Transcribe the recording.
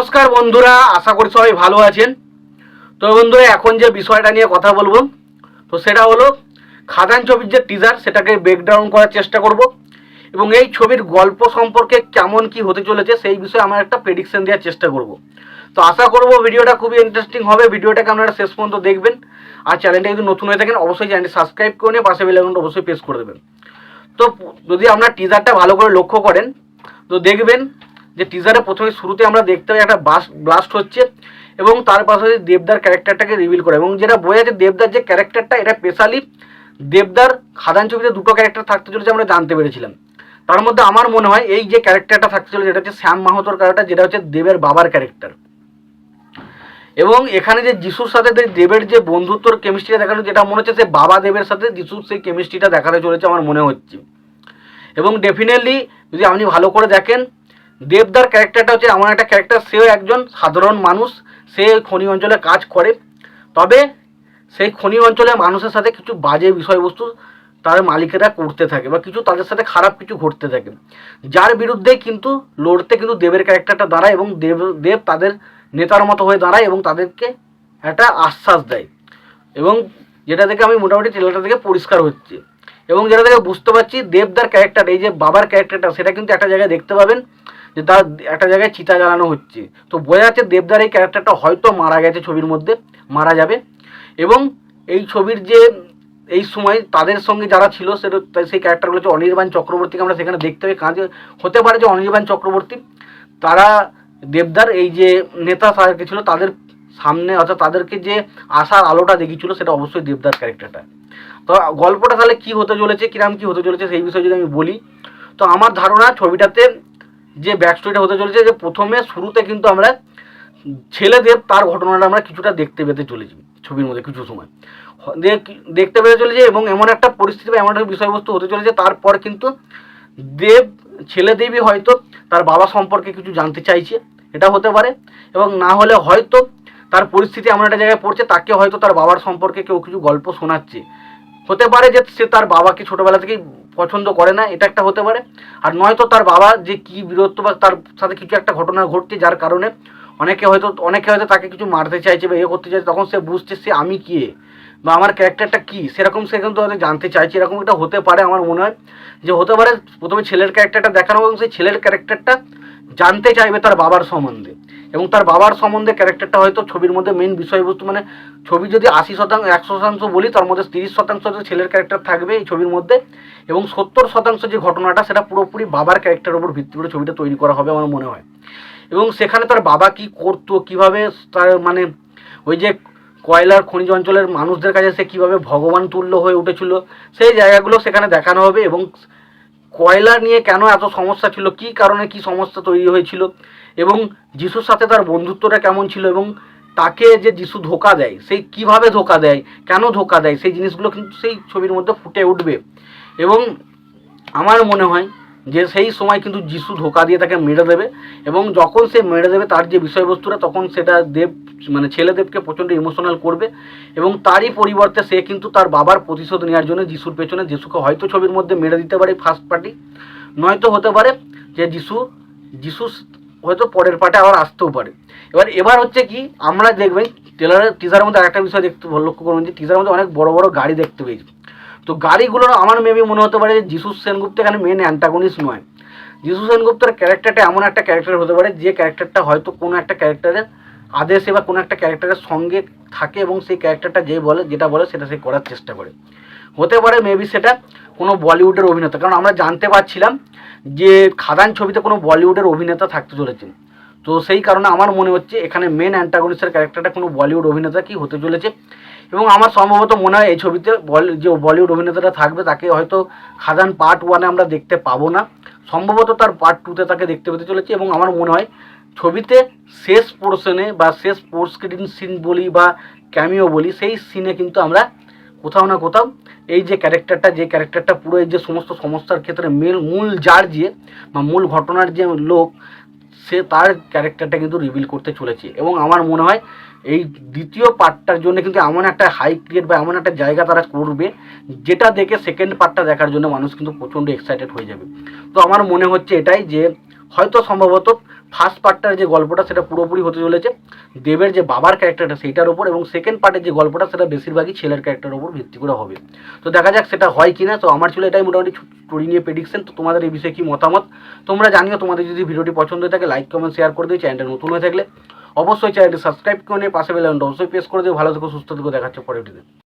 নমস্কার বন্ধুরা, আশা করি সবাই ভালো আছেন। তো বন্ধুরা, এখন যে বিষয়টা নিয়ে কথা বলবো তো সেটা হলো খাদান ছবির যে টিজার সেটাকে ব্রেকডাউন করার চেষ্টা করব এবং এই ছবির গল্প সম্পর্কে কেমন কি হতে চলেছে সেই বিষয়ে আমার একটা প্রেডিকশন দেওয়ার চেষ্টা করব। তো আশা করব ভিডিওটা খুবই ইন্টারেস্টিং হবে। ভিডিওটাকে আপনারা শেষ পর্যন্ত দেখবেন। আর চ্যানেলটা যদি নতুন হয়ে থাকেন অবশ্যই চ্যানেলটি সাবস্ক্রাইব করে নিয়ে পাশে বেল আইকনটা অবশ্যই প্রেস করে দেবেন। তো যদি আপনার টিজারটা ভালো করে লক্ষ্য করেন তো দেখবেন যে টিজারে প্রথমে শুরুতে আমরা দেখতে পাই একটা ব্লাস্ট হচ্ছে এবং তার পাশাপাশি দেবদার ক্যারেক্টারটাকে রিভিল করে এবং যেটা বোঝা যাচ্ছে দেবদার যে ক্যারেক্টারটা এটা স্পেশালি দেবদার খাদান ছবিতে দুটো ক্যারেক্টার থাকতে চলেছে আমরা জানতে পেরেছিলাম। তার মধ্যে আমার মনে হয় এই যে ক্যারেক্টারটা থাকতে চলেছে এটা হচ্ছে শ্যাম মাহাতোর ক্যারেক্টার, যেটা হচ্ছে দেবের বাবার ক্যারেক্টার। এবং এখানে যে যিশুর সাথে দেবের যে বন্ধুত্বর কেমিস্ট্রিটা দেখানো, যেটা মনে হচ্ছে সে বাবা দেবের সাথে যিশুর সেই কেমিস্ট্রিটা দেখাতে চলেছে আমার মনে হচ্ছে। এবং ডেফিনেটলি যদি আপনি ভালো করে দেখেন দেবদার ক্যারেক্টারটা হচ্ছে এমন একটা ক্যারেক্টার, সেও একজন সাধারণ মানুষ, সে খনি অঞ্চলে কাজ করে, তবে সেই খনি অঞ্চলে মানুষের সাথে কিছু বাজে বিষয়বস্তু তার মালিকেরা করতে থাকে বা কিছু তাদের সাথে খারাপ কিছু ঘটতে থাকে, যার বিরুদ্ধে কিন্তু লড়তে কিন্তু দেবের ক্যারেক্টারটা দাঁড়ায় এবং দেব তাদের নেতার মতো হয়ে দাঁড়ায় এবং তাদেরকে একটা আশ্বাস দেয়। এবং যেটা থেকে আমি মোটামুটি ট্রেলারটা থেকে পরিষ্কার হচ্ছে এবং যেটা থেকে বুঝতে পারছি দেবদার ক্যারেক্টার, এই যে বাবার ক্যারেক্টারটা, সেটা কিন্তু একটা জায়গায় দেখতে পাবেন যে তার একটা জায়গায় চিতা জ্বালানো হচ্ছে। তো বোঝা যাচ্ছে দেবদার এই ক্যারেক্টারটা হয়তো মারা গেছে, ছবির মধ্যে মারা যাবে। এবং এই ছবির যে এই সময় তাদের সঙ্গে যারা ছিল সেটা সেই ক্যারেক্টারগুলো হচ্ছে অনির্বাণ চক্রবর্তীকে আমরা সেখানে দেখতে পাই। কাজে হতে পারে যে অনির্বাণ চক্রবর্তী তারা দেবদার এই যে নেতা সারকে ছিল তাদের সামনে, অর্থাৎ তাদেরকে যে আশার আলোটা দেখিয়েছিল সেটা অবশ্যই দেবদার ক্যারেক্টারটা। তো গল্পটা তাহলে কী হতে চলেছে, কিরাম কী হতে চলেছে সেই বিষয়ে যদি আমি বলি, তো আমার ধারণা ছবিটাতে যে ব্যাক স্টোরিটা হতে চলেছে যে প্রথমে শুরুতে কিন্তু আমরা ছেলেদের তার ঘটনাটা আমরা কিছুটা দেখতে পেতে চলেছি ছবির মধ্যে কিছু সময় দেখতে পেতে চলেছে এবং এমন একটা পরিস্থিতি বা এমন একটা বিষয়বস্তু হতে চলেছে তারপর কিন্তু ছেলেদেবই হয়তো তার বাবা সম্পর্কে কিছু জানতে চাইছে, এটা হতে পারে। এবং না হলে হয়তো তার পরিস্থিতি এমন একটা জায়গায় পড়ছে তাকে হয়তো তার বাবার সম্পর্কে কেউ কিছু গল্প শোনাচ্ছে, হতে পারে যে সে তার বাবাকে ছোটোবেলা থেকেই পছন্দ করে না, এটা একটা হতে পারে। আর নয়তো তার বাবা যে কী বিরক্ত বা তার সাথে কিছু একটা ঘটনা ঘটছে যার কারণে অনেকে হয়তো তাকে কিছু মারতে চাইছে বা করতে চাইছে, তখন সে বুঝছে সে আমি কে বা আমার ক্যারেক্টারটা কী, সেরকম সে কিন্তু হয়তো জানতে চাইছে, এরকম একটা হতে পারে। আমার মনে হয় যে হতে পারে প্রথমে ছেলের ক্যারেক্টারটা দেখানো এবং সেই ছেলের ক্যারেক্টারটা জানতে চাইবে তার বাবার সম্বন্ধে এবং তার বাবার সম্বন্ধে ক্যারেক্টারটা হয়তো ছবির মধ্যে মেন বিষয়বস্তু, মানে ছবি যদি 80% 100% বলি তার মধ্যে 30% ছেলের ক্যারেক্টার থাকবে এই ছবির মধ্যে এবং 70% যে ঘটনাটা সেটা পুরোপুরি বাবার ক্যারেক্টারের উপর ভিত্তি করে ছবিটা তৈরি করা হবে আমার মনে হয়। এবং সেখানে তার বাবা কি করতো, কিভাবে তার মানে ওই যে কয়লার খনিজ অঞ্চলের মানুষদের কাছে সে কীভাবে ভগবান তুল্য হয়ে উঠেছিল সেই জায়গাগুলো সেখানে দেখানো হবে। এবং কয়লা নিয়ে কেন এত সমস্যা ছিল, কী কারণে কী সমস্যা তৈরি হয়েছিল এবং যিশুর সাথে তার বন্ধুত্বটা কেমন ছিল এবং তাকে যে যিশু ধোকা দেয় সেই কিভাবে ধোকা দেয়, কেন ধোকা দেয়, সেই জিনিসগুলো কিন্তু সেই ছবির মধ্যে ফুটে উঠবে। এবং আমার মনে হয় যে সেই সময় কিন্তু যিশু ধোকা দিয়ে তাকে মেরে দেবে এবং যখন সে মেরে দেবে তার যে বিষয়বস্তুটা তখন সেটা মানে ছেলেদেবকে প্রচণ্ড ইমোশনাল করবে এবং তারই পরিবর্তে সে কিন্তু তার বাবার প্রতিশোধ নেওয়ার জন্য যিশুর পেছনে, যিশুকে হয়তো ছবির মধ্যে মেরে দিতে পারে ফার্স্ট পার্টি, নয়তো হতে পারে যে যিশু হয়তো পরের পার্টে আবার আসতেও পারে। এবার হচ্ছে কি আমরা দেখবেন টিজারের মধ্যে আরেকটা বিষয় লক্ষ্য করবেন যে টিজারের মধ্যে অনেক বড় বড় গাড়ি দেখতে পেয়েছি। তো গাড়িগুলোর আমার মেবি মনে হতে পারে যে যিশু সেনগুপ্ত এখানে মেন অ্যান্টাগনিস্ট নয়। যিশু সেনগুপ্তের ক্যারেক্টারটা এমন একটা ক্যারেক্টার হতে পারে যে ক্যারেক্টারটা হয়তো কোনো একটা ক্যারেক্টারের আদেশে বা কোনো একটা ক্যারেক্টারের সঙ্গে থাকে এবং সেই ক্যারেক্টারটা যেটা বলে সেটা সে করার চেষ্টা করে। হতে পারে মেবি সেটা কোনো বলিউডের অভিনেতা, কারণ আমরা জানতে পারছিলাম যে খাদান ছবিতে কোনো বলিউডের অভিনেতা থাকতে চলেছে। তো সেই কারণে আমার মনে হচ্ছে এখানে মেন অ্যান্টাগনিস্টের ক্যারেক্টারটা কোনো বলিউড অভিনেতা কি হতে চলেছে। এবং আমার সম্ভবত মনে হয় এই ছবিতে যে বলিউড অভিনেতাটা থাকবে তাকে হয়তো খাদান পার্ট 1-এ আমরা দেখতে পাবো না, সম্ভবত তার পার্ট 2-তে তাকে দেখতে পেতে চলেছে। এবং আমার মনে হয় ছবিতে শেষ পোর্শনে বা শেষ পোস্ট ক্রেডিট সিন বলি বা ক্যামিও বলি, সেই সিনে কিন্তু আমরা কোথাও না কোথাও এই যে ক্যারেক্টারটা পুরো এই যে সমস্ত সমস্যার ক্ষেত্রে মূল যার যে বা মূল ঘটনার যে লোক সে তার ক্যারেক্টারটা কিন্তু রিভিল করতে চলেছে। এবং আমার মনে হয় এই দ্বিতীয় পার্টটার জন্য কিন্তু এমন একটা হাই ক্রিয়েট বা এমন একটা জায়গা তারা করবে যেটা দেখে সেকেন্ড পার্টটা দেখার জন্য মানুষ কিন্তু প্রচণ্ড এক্সাইটেড হয়ে যাবে। তো আমার মনে হচ্ছে এটাই যে হয়তো সম্ভবত ফার্স্ট পার্টটার যে গল্পটা সেটা পুরোপুরি হতে চলেছে দেবের যে বাবার ক্যারেক্টারটা সেইটার ওপর, এবং সেকেন্ড পার্টের যে গল্পটা সেটা বেশিরভাগই ছেলের ক্যারেক্টারের ওপর ভিত্তি করে হবে। তো দেখা যাক সেটা হয় কিনা। তো আমার ছিল এটাই মোটামুটি স্টোরি নিয়ে প্রেডিকশন। তো তোমাদের এই বিষয়ে কি মতামত তোমরা জানিও। তোমাদের যদি ভিডিওটি পছন্দ হয়ে থাকে লাইক কমেন্ট শেয়ার করে দিও। চ্যানেলটা নতুন হয়ে থাকলে অবশ্যই চ্যানেলটি সাবস্ক্রাইব করে নিয়ে পাশে বেল আইকনটা অবশ্যই প্রেস করে দিও। ভালো থেকো, সুস্থ থেকো, দেখাচ্ছে পরের ভিডিওতে।